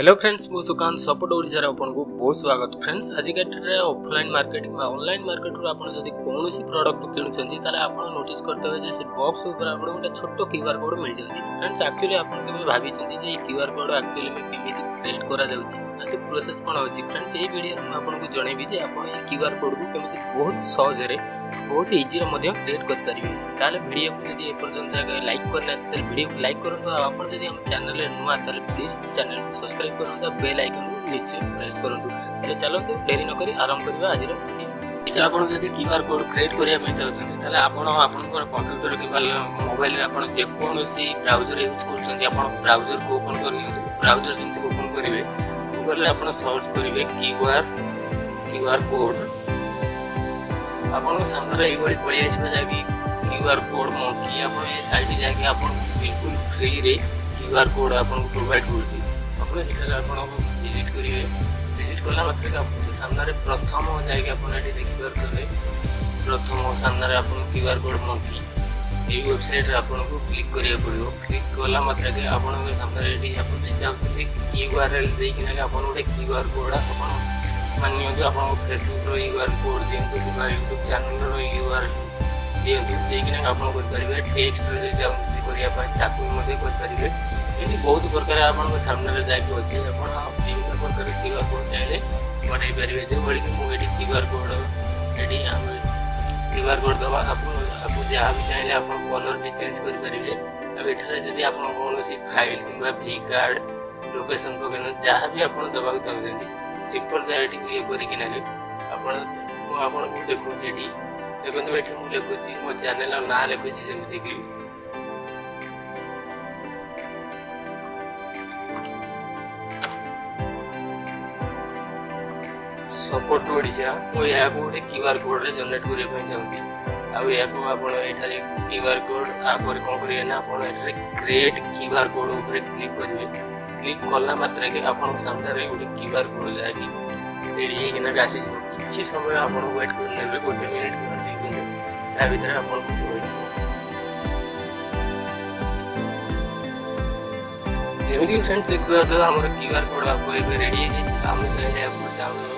Hello friends मु Sukanta support Odisha रे आपन को बहुत स्वागत फ्रेंड्स। आज के डेट रे ऑफलाइन मार्केटिंग में ऑनलाइन मार्केट रो आपन जदी कोनोसी प्रोडक्ट किनुचंती ताले आपन नोटिस करते हो जे से बॉक्स ऊपर आपन गोटे छोटो क्यूआर कोड मिल जाउची। फ्रेंड्स एक्चुअली आपन केबे भाबी चंती जे क्यूआर कोड एक्चुअली में केमिति क्रिएट करा जाउची आ से प्रोसेस कोन होची। फ्रेंड्स एई वीडियो में आपन को जणेबी जे आपन ए क्यूआर कोड को केमिति बहुत सहज रे बहुत इजी रे मध्ये क्रिएट कर परिबे। ताले वीडियो को जदी ए पर्यंत लाइक करना ताले वीडियो को लाइक करन। आपन जदी हम चैनल रे नुआ ताले प्लीज चैनल को सब्सक्राइब करन, बेल आइकन को निश्चय प्रेस करंतु। ताले चलो तो देरी न करी आरंभ करबा आज रो वीडियो। इसे आपन जदी क्यूआर कोड क्रिएट करिया में चाहउछन ताले आपन आपनकर कंप्यूटर के मोबाइल रे आपन जे कोनोसी ब्राउजर यूज करछन आपन ब्राउजर को ओपन करनियो। ब्राउजर जंती ओपन करिवे गूगल रे आपन सर्च करिवे क्यूआर कोड। आपन सामने रे एगोली पळि आसीबा जाबी क्यूआर कोड मंकी आपन ए साइट जाके आपन बिल्कुल फ्री रे क्यूआर कोड आपन को प्रोवाइड करछि। आपन एटा आपन विजिट करिवे। विजिट करला मात्र आपन सामने रे प्रथम जाके आपन एटी देखि परतबे। प्रथम सामने रे आपन क्यूआर कोड मंकी ए वेबसाइट रे आपन को क्लिक करिया पड़ियो। क्लिक करला मात्र के आपन के सामने रे एटी आपन चाहते यूआरएल देइ कि आपन ओटे क्यूआर कोड आपन मानियो जो आपन फेसबुक रो यूआर कोड दियंतु कि यूट्यूब चैनल रो यूआर दियंतु देकिना आपन कर परिबे। टेक्स्ट रे जाउंती करिया पर ताकू मध्ये कर परिबे। एटी बहुत प्रकार आपन के सामने रे जाके अछि। आपन विभिन्न प्रकार क्यूआर कोड चाहिले बढाई परिबे। जे बढी मु एटी क्यूआर कोड एटी हम क्यूआर कोड दबा आपन जहाँ भी चाहिले आपन कलर भी चेंज कर परिबे। अब एठारे जदी आपन कोनोसी फाइल किबा vCard लोकेशन को जहाँ भी आपन दबा चाहउछन सिंपल जाइटी ये करी कि नाले आपन को देखो जेडी देखो बैठे मु लेखुची मो चैनल ना लेखुची जेमति कि सपोर्ट ओडिशा मो या को क्यूआर कोड रे जनरेट करे पय चाहती। आ या को आपन एठारे क्यूआर कोड आ पर कोन करिए ना आपन एठारे क्रिएट क्यूआर कोड ऊपर क्लिक करिवे। क्लिक करला मात्र के आपन सामने रे गोटे क्यूआर कोड जाकी रेडी हे किना आसी किछि समय आपन वेट करने गोटे मिनिट कर देखिन ता भीतर आपन को जेमिति फ्रेंड्स एक बार तो हमर क्यूआर कोड आपको रेडी हे हम चाहिए आपको डाउनलोड